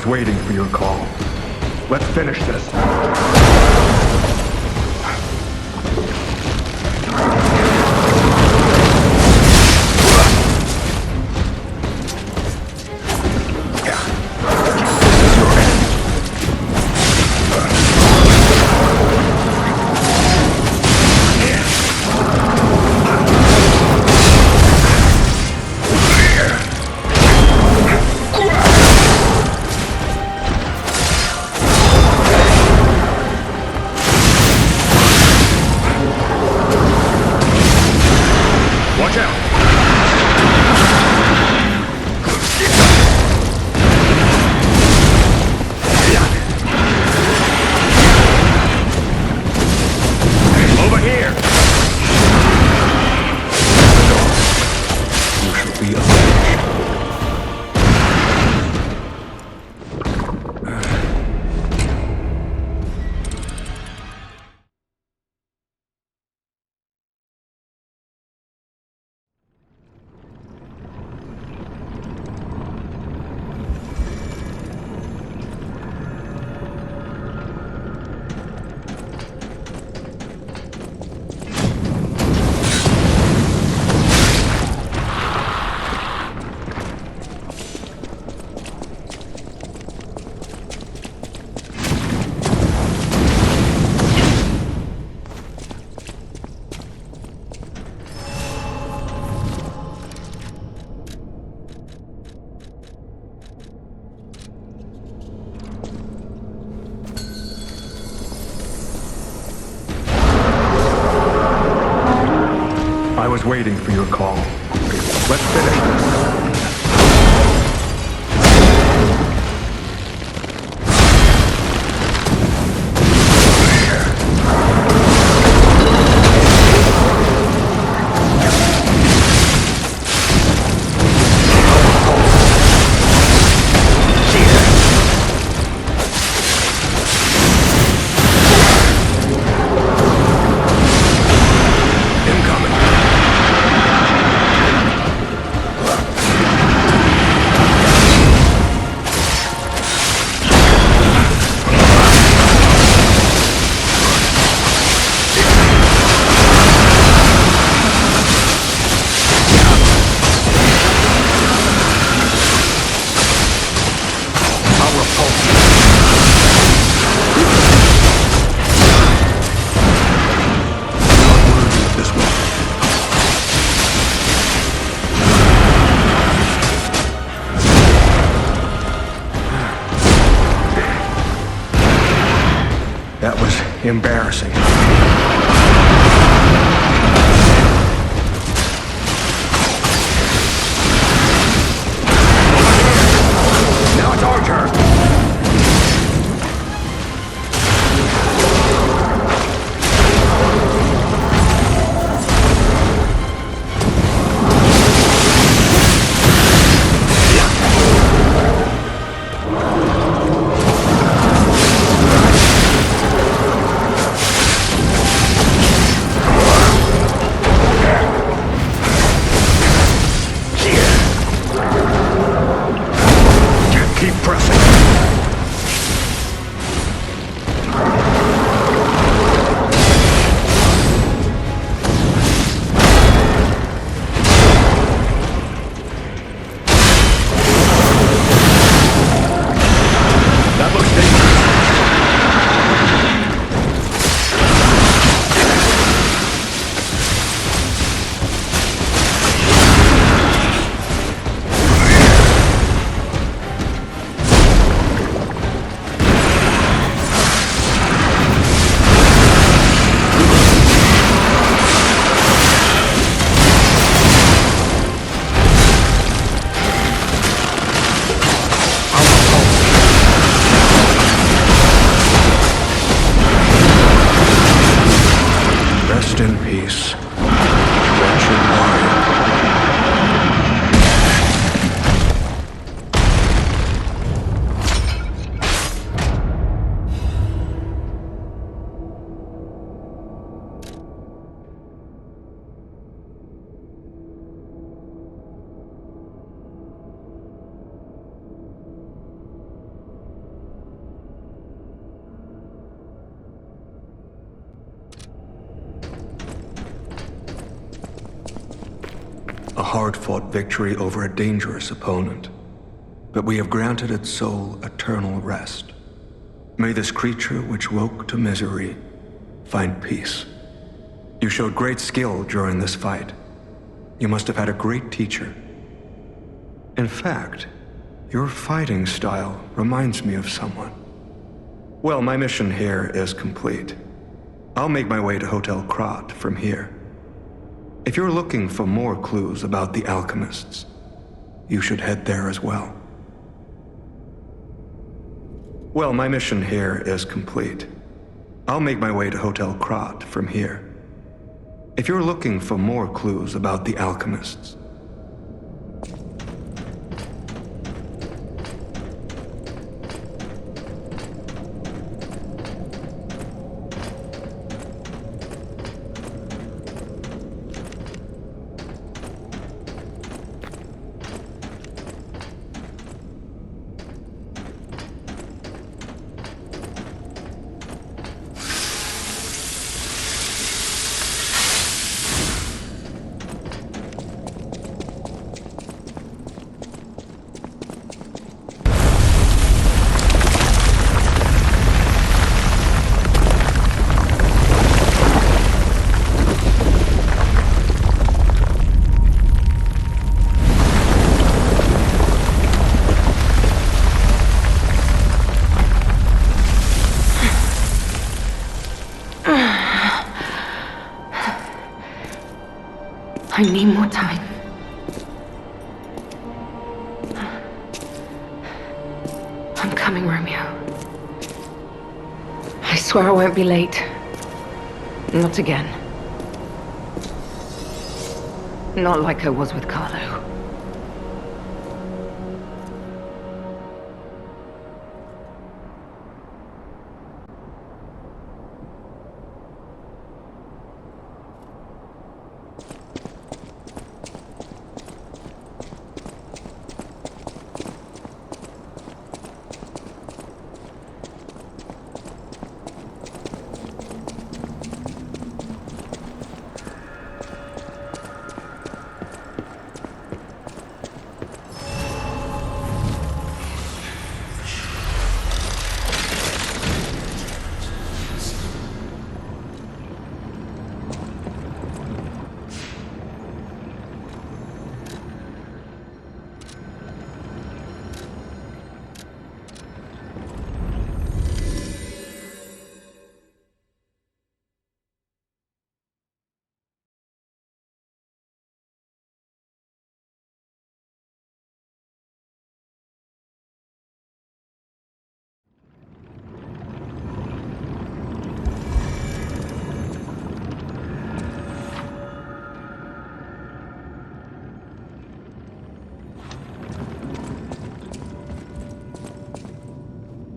was waiting for your call. Let's finish this. I was waiting for your call. Let's finish this. That was embarrassing. Now it's our turn. hard-fought victory over a dangerous opponent, but we have granted its soul eternal rest. May this creature which woke to misery find peace. You showed great skill during this fight. You must have had a great teacher. In fact, your fighting style reminds me of someone. Well, my mission here is complete. I'll make my way to Hotel Krat from here. If you're looking for more clues about the Alchemists, you should head there as well. Well, my mission here is complete. I'll make my way to Hotel Krat from here. If you're looking for more clues about the Alchemists, I need more time. I'm coming, Romeo. I swear I won't be late. Not again. Not like I was with Carlo.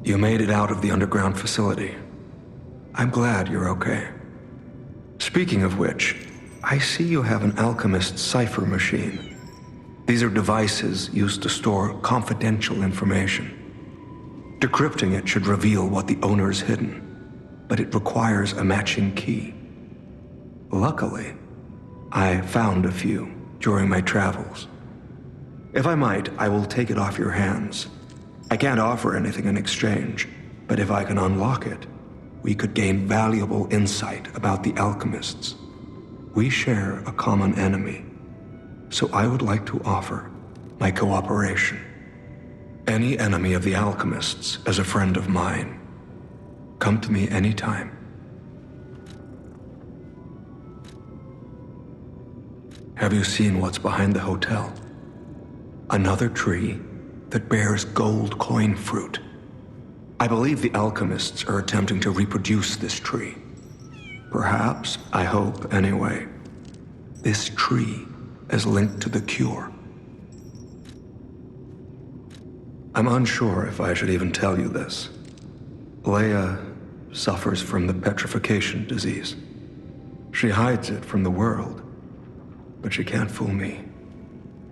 You made it out of the underground facility. I'm glad you're okay. Speaking of which, I see you have an Alchemist cipher machine. These are devices used to store confidential information. Decrypting it should reveal what the owner's hidden, but it requires a matching key. Luckily, I found a few during my travels. If I might, I will take it off your hands. I can't offer anything in exchange, but if I can unlock it, we could gain valuable insight about the Alchemists. We share a common enemy, so I would like to offer my cooperation. Any enemy of the Alchemists is a friend of mine. Come to me anytime. Have you seen what's behind the hotel? Another tree that bears gold coin fruit. I believe the Alchemists are attempting to reproduce this tree. Perhaps, I hope anyway, this tree is linked to the cure. I'm unsure if I should even tell you this. Leia suffers from the petrification disease. She hides it from the world, but she can't fool me.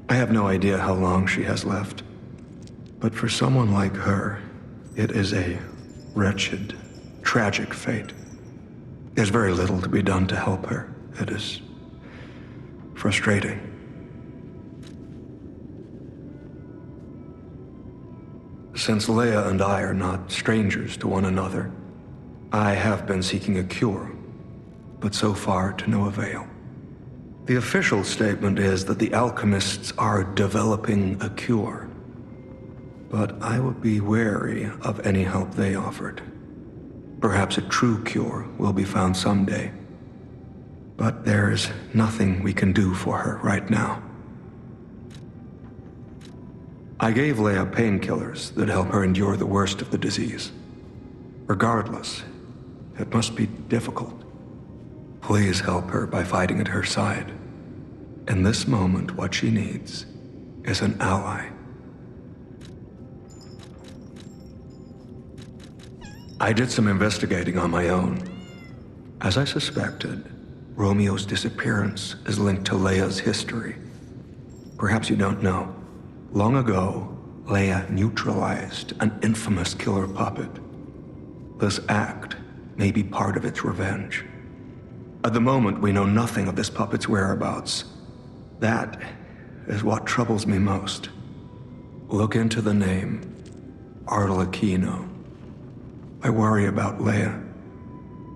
I have no idea how long she has left. But for someone like her, it is a wretched, tragic fate. There's very little to be done to help her. It is frustrating. Since Leia and I are not strangers to one another, I have been seeking a cure, but so far to no avail. The official statement is that the Alchemists are developing a cure, but I would be wary of any help they offered. Perhaps a true cure will be found someday, but there's nothing we can do for her right now. I gave Leia painkillers that help her endure the worst of the disease. Regardless, it must be difficult. Please help her by fighting at her side. In this moment, what she needs is an ally. I did some investigating on my own. As I suspected, Romeo's disappearance is linked to Leia's history. Perhaps you don't know. Long ago, Leia neutralized an infamous killer puppet. This act may be part of its revenge. At the moment, we know nothing of this puppet's whereabouts. That is what troubles me most. Look into the name, Arlecchino. I worry about Leia.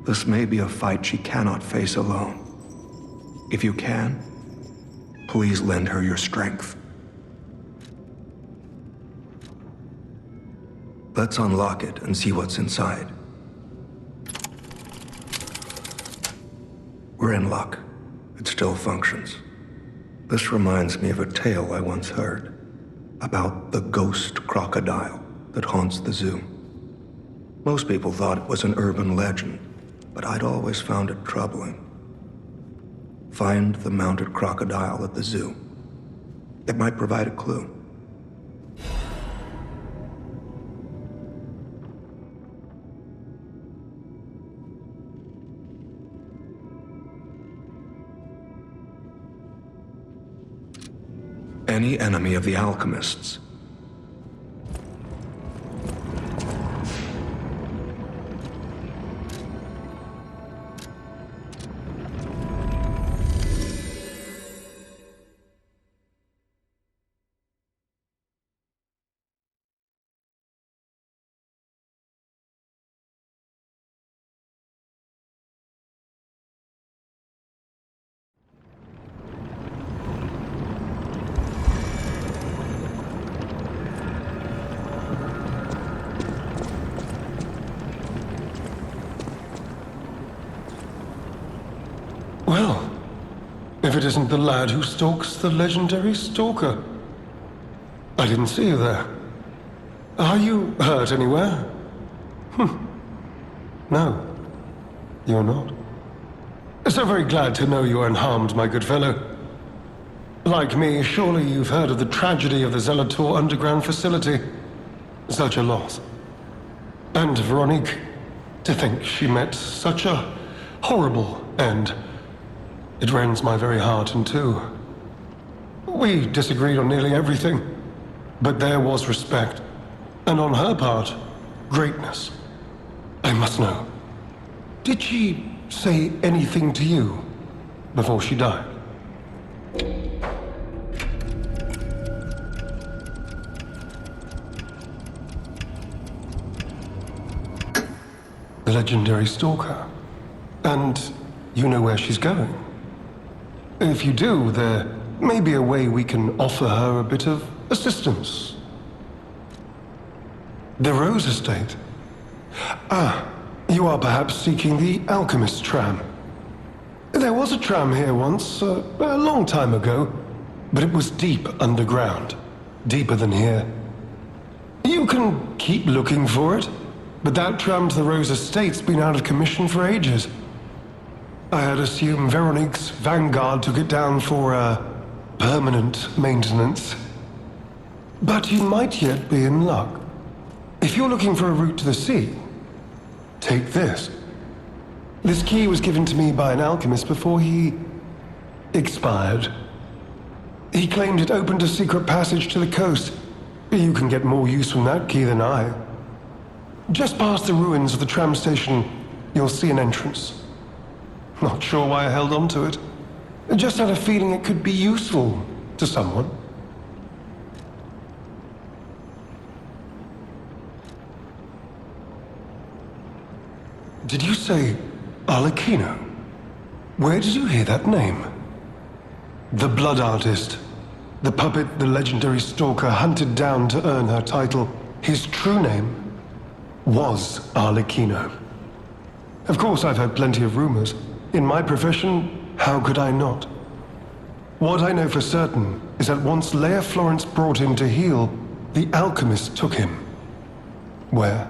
This may be a fight she cannot face alone. If you can, please lend her your strength. Let's unlock it and see what's inside. We're in luck. It still functions. This reminds me of a tale I once heard about the ghost crocodile that haunts the zoo. Most people thought it was an urban legend, but I'd always found it troubling. Find the mounted crocodile at the zoo. It might provide a clue. Any enemy of the Alchemists. Well, if it isn't the lad who stalks the legendary stalker. I didn't see you there. Are you hurt anywhere? No, you're not. So very glad to know you are unharmed, my good fellow. Like me, surely you've heard of the tragedy of the Zelator underground facility. Such a loss. And Veronique, to think she met such a horrible end. It rends my very heart in two. We disagreed on nearly everything, but there was respect, and on her part, greatness. I must know, did she say anything to you before she died? The legendary stalker. And you know where she's going? If you do, there may be a way we can offer her a bit of assistance. The Rose Estate. Ah, you are perhaps seeking the Alchemist tram. There was a tram here once, a long time ago, but it was deep underground. Deeper than here. You can keep looking for it, but that tram to the Rose Estate's been out of commission for ages. I had assumed Veronique's Vanguard took it down for, permanent maintenance. But you might yet be in luck. If you're looking for a route to the sea, take this. This key was given to me by an alchemist before he expired. He claimed it opened a secret passage to the coast. You can get more use from that key than I. Just past the ruins of the tram station, you'll see an entrance. Not sure why I held on to it. Just had a feeling it could be useful to someone. Did you say Arlecchino? Where did you hear that name? The Blood Artist. The puppet the legendary stalker hunted down to earn her title. His true name was Arlecchino. Of course, I've heard plenty of rumors. In my profession, how could I not? What I know for certain is that once Leia Florence brought him to heal, the Alchemist took him. Where?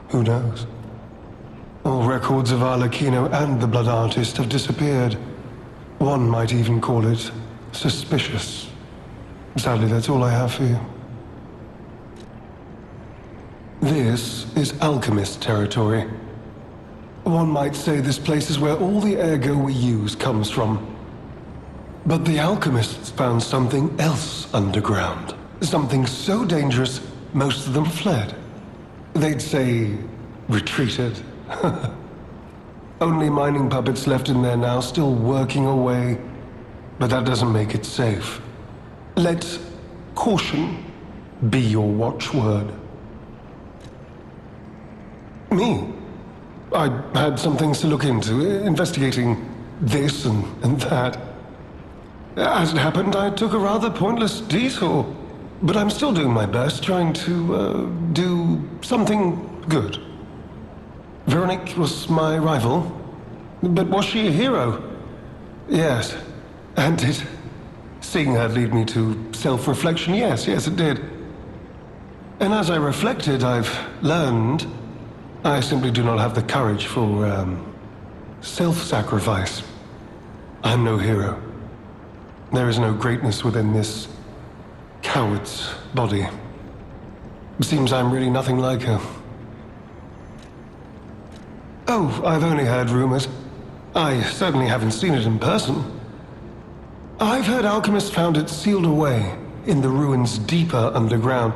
Who knows? All records of Arlecchino and the Blood Artist have disappeared. One might even call it suspicious. Sadly, that's all I have for you. This is Alchemist territory. One might say this place is where all the ergo we use comes from. But the Alchemists found something else underground. Something so dangerous, most of them fled. They'd say, retreated. Only mining puppets left in there now, still working away. But that doesn't make it safe. Let caution be your watchword. Me? I had some things to look into, investigating this and that. As it happened, I took a rather pointless detour. But I'm still doing my best, trying to, do something good. Veronique was my rival, but was she a hero? Yes, and did seeing her lead me to self-reflection? Yes, it did. And as I reflected, I've learned I simply do not have the courage for, self-sacrifice. I'm no hero. There is no greatness within this coward's body. It seems I'm really nothing like her. Oh, I've only heard rumors. I certainly haven't seen it in person. I've heard Alchemist found it sealed away in the ruins deeper underground.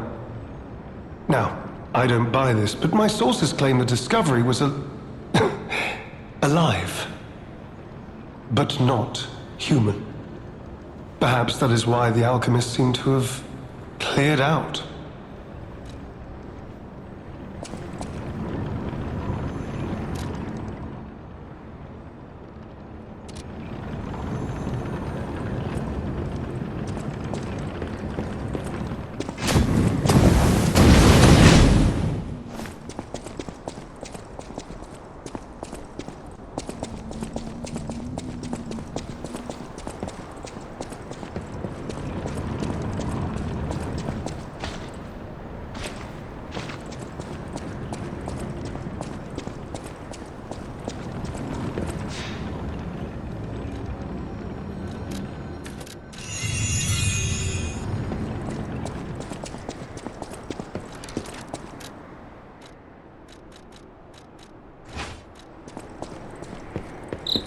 Now, I don't buy this, but my sources claim the discovery was alive, but not human. Perhaps that is why the Alchemists seem to have cleared out.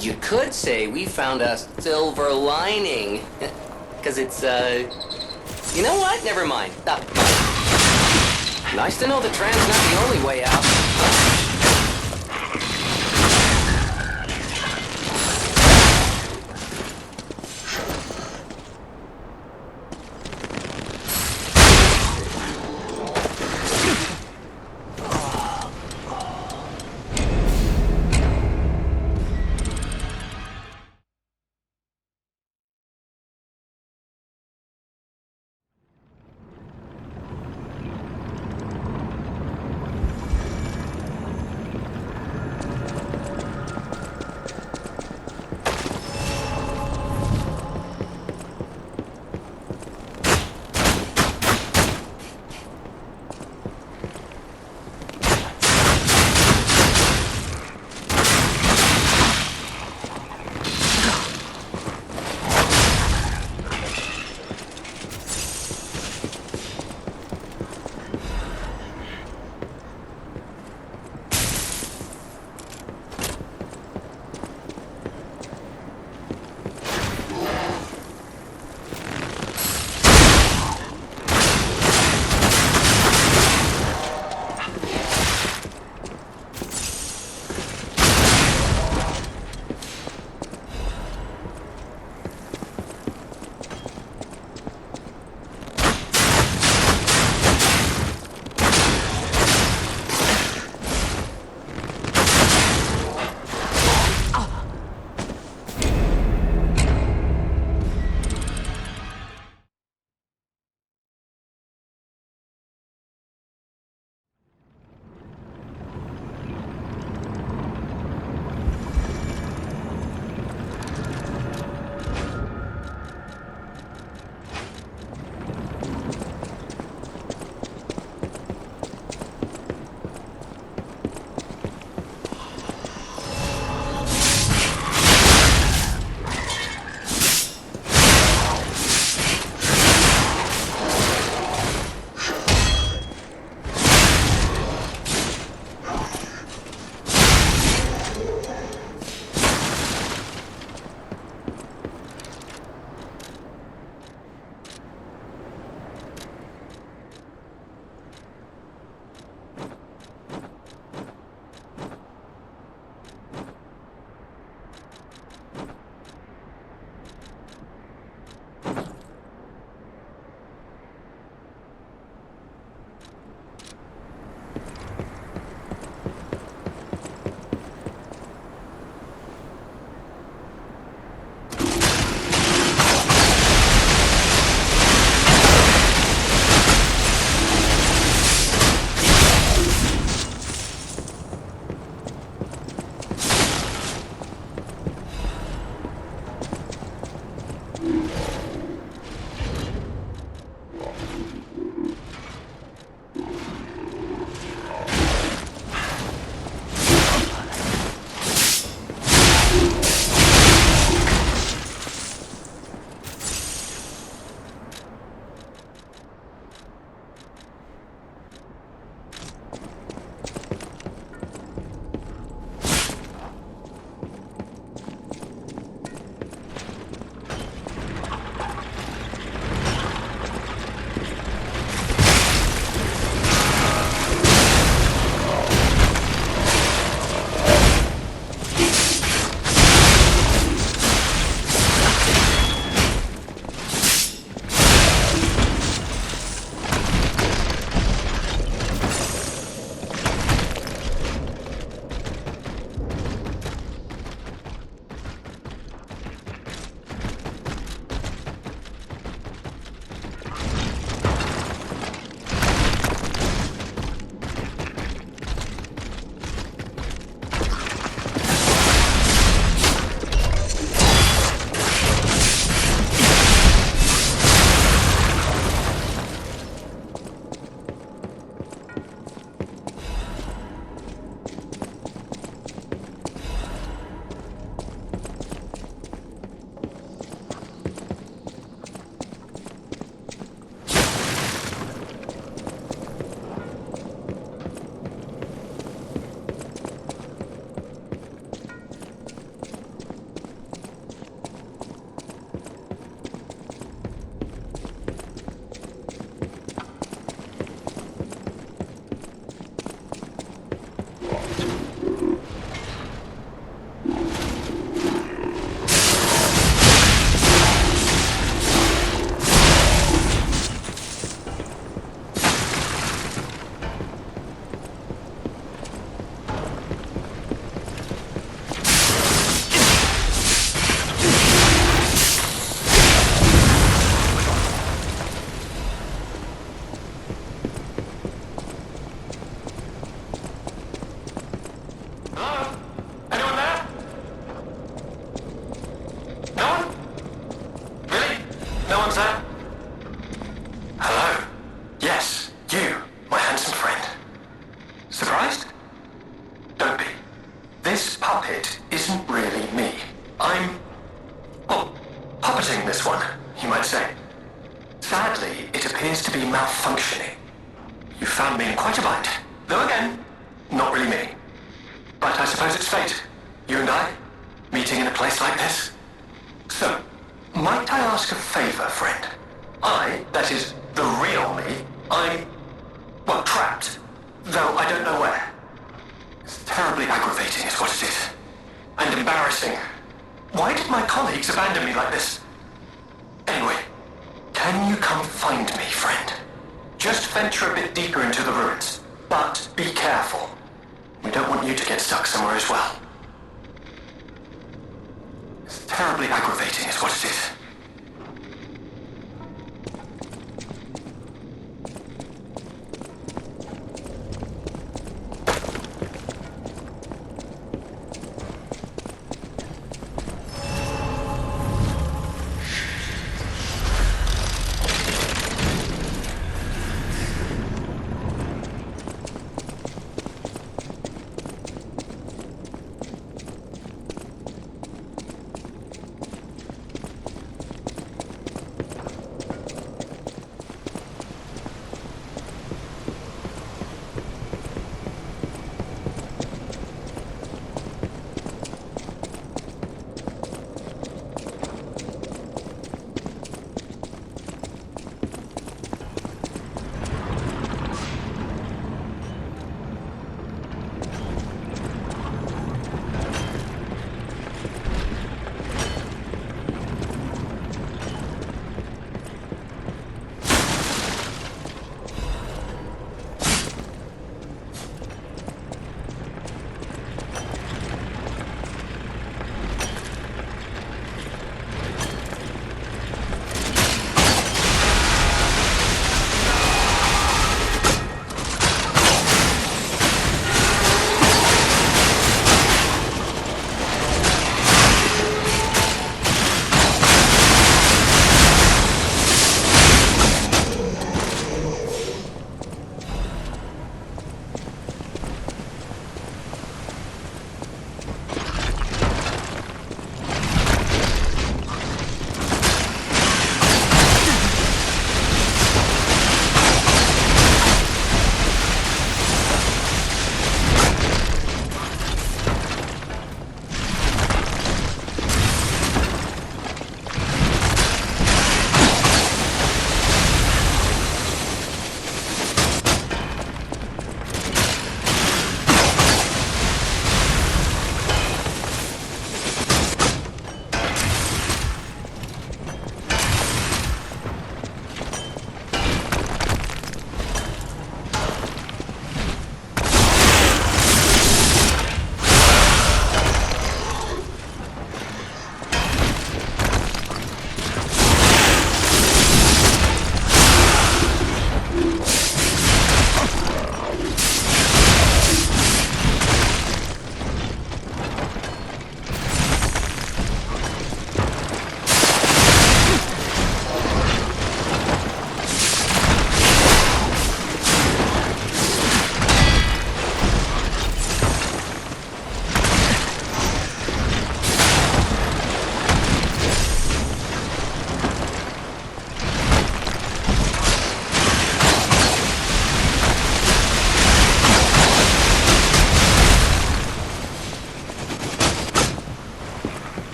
You could say we found a silver lining. Because it's, You know what? Never mind. Nice to know the tram's not the only way out. Surprised? Don't be. This puppet isn't really me. I'm, well, puppeting this one, you might say. Sadly, it appears to be malfunctioning. You found me in quite a bind. Though again, not really me. But I suppose it's fate. You and I, meeting in a place like this. So, might I ask a favor, friend? That is, the real me, I'm, well, trapped. Though I don't know where. It's terribly aggravating is what it is. And embarrassing. Why did my colleagues abandon me like this? Anyway, can you come find me, friend? Just venture a bit deeper into the ruins. But be careful. We don't want you to get stuck somewhere as well. It's terribly aggravating is what it is.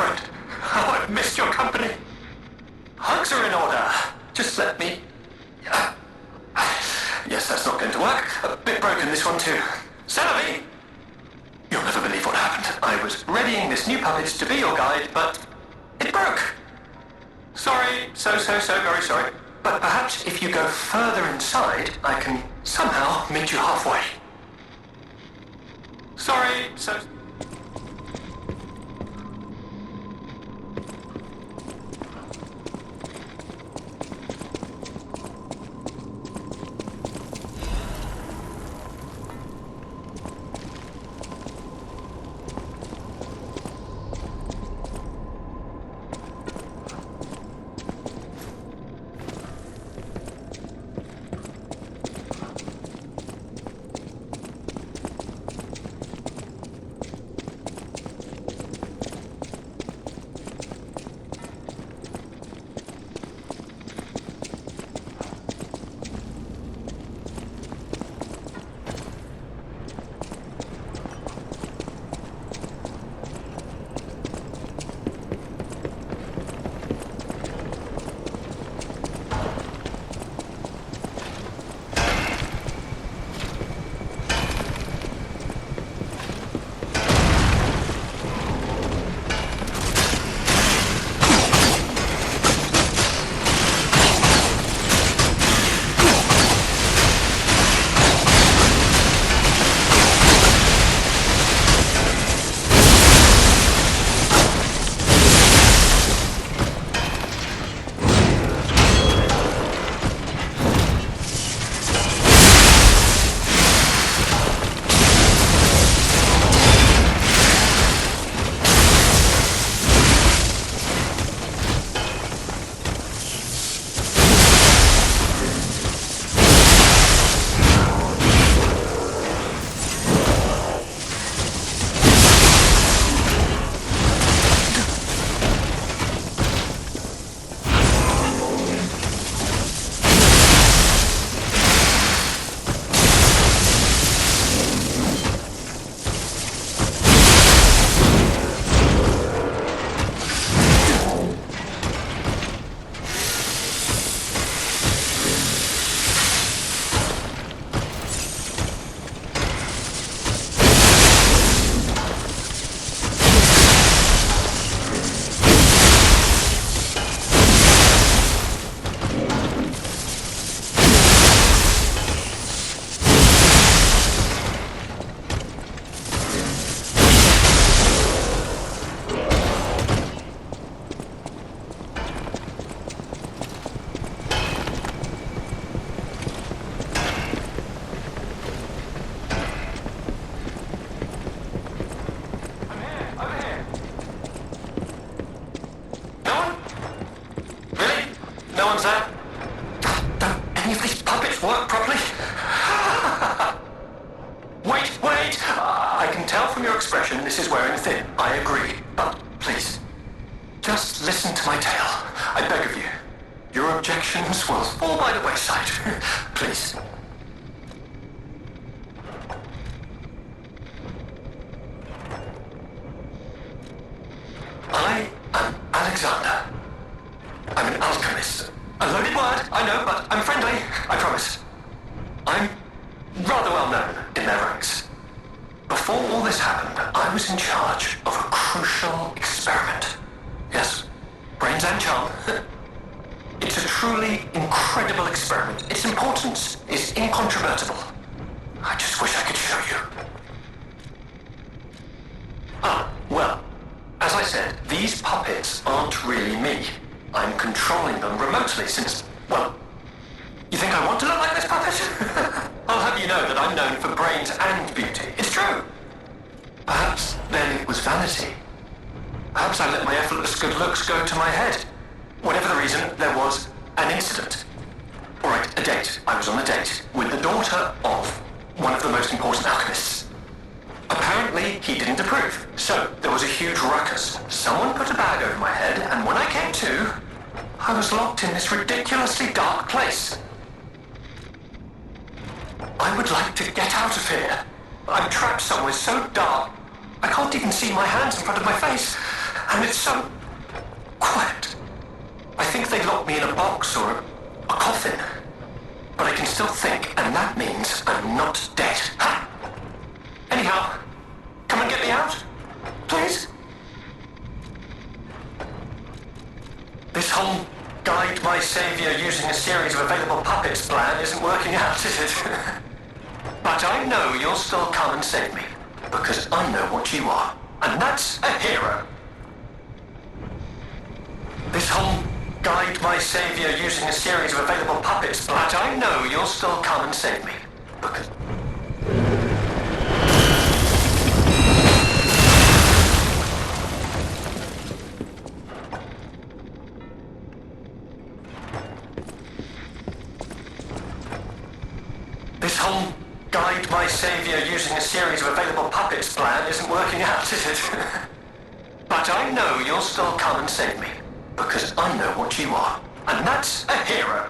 friend. Oh, I've missed your company. Hugs are in order. Just let me... Yes, that's not going to work. A bit broken, this one too. Celebi! You'll never believe what happened. I was readying this new puppet to be your guide, but it broke. Sorry, so very sorry. But perhaps if you go further inside, I can somehow meet you halfway. Sorry, so... This is wearing thin, I agree. But please, just listen to my tale. I beg of you. Your objections will fall by the wayside. Please. I am Alexander. I'm an alchemist. A loaded word, I know, but I'm friendly, I promise. I'm rather well known in their ranks. Before all this happened, I was in charge of a crucial experiment. Yes, brains and charm. It's a truly incredible experiment. Its importance is incontrovertible. I just wish I could show you. Well, as I said, these puppets aren't really me. I'm controlling them remotely since, well, you think I want to look like this puppet? I'll have you know that I'm known for brains and beauty. It's true. Perhaps then it was vanity. Perhaps I let my effortless good looks go to my head. Whatever the reason, there was an incident. Alright, a date. I was on a date with the daughter of one of the most important alchemists. Apparently, he didn't approve. So, there was a huge ruckus. Someone put a bag over my head, and when I came to, I was locked in this ridiculously dark place. I would like to get out of here. I'm trapped somewhere so dark, I can't even see my hands in front of my face. And it's so quiet. I think they locked me in a box or a coffin. But I can still think, and that means I'm not dead. Ha! Anyhow, come and get me out, please. This whole guide my savior using a series of available puppets plan isn't working out, is it? But I know you'll still come and save me, because I know what you are, and that's a hero. This whole guide my savior using a series of available puppets, but I know you'll still come and save me, because... This whole guide my savior using a series of available puppets plan isn't working out, is it? But I know you'll still come and save me, because I know what you are, and that's a hero.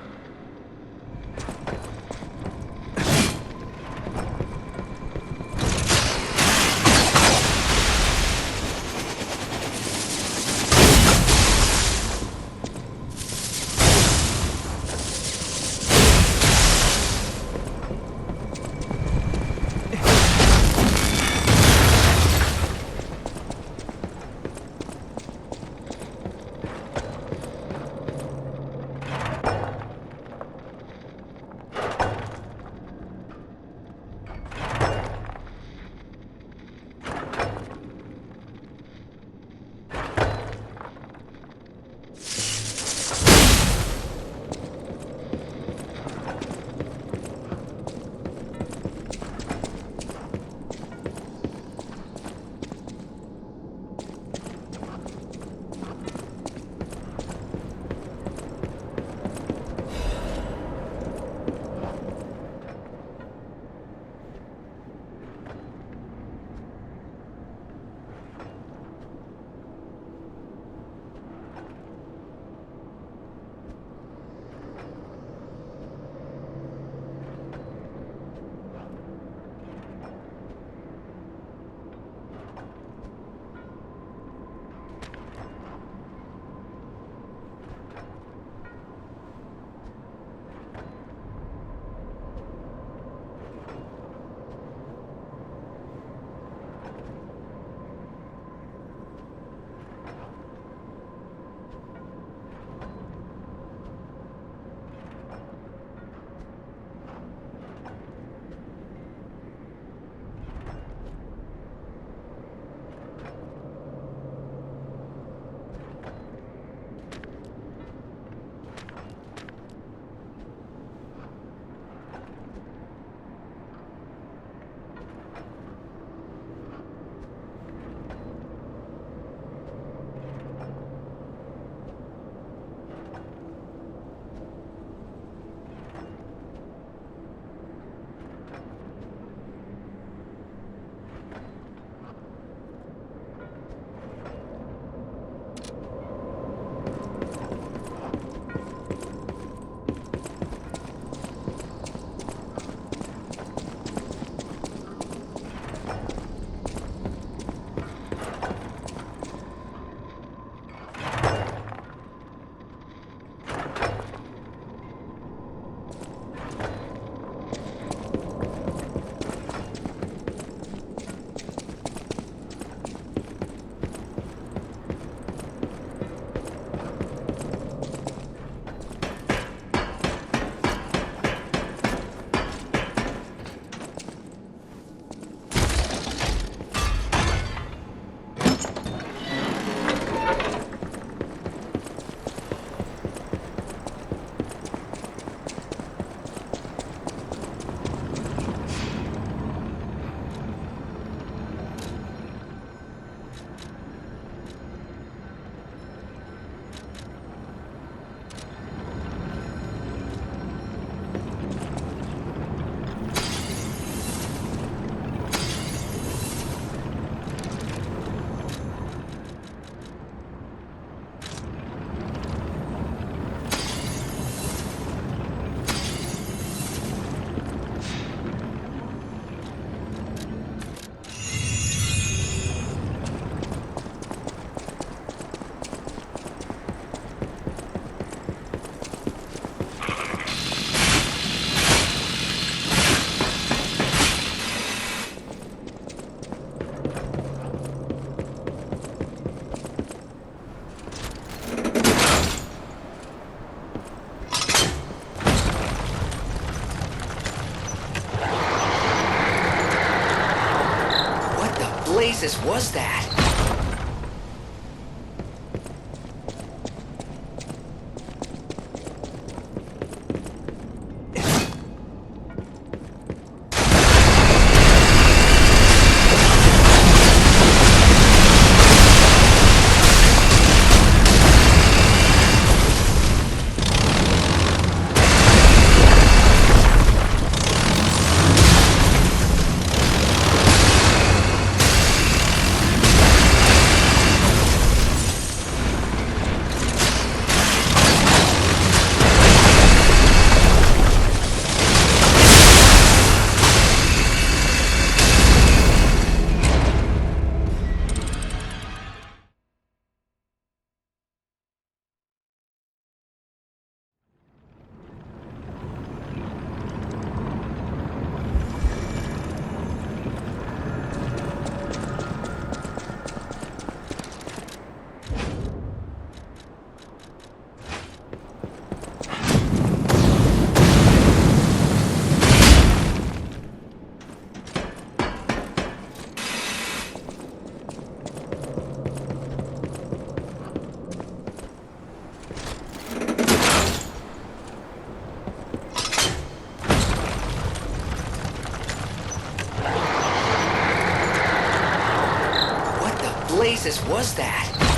blazes was that? What the blazes was that?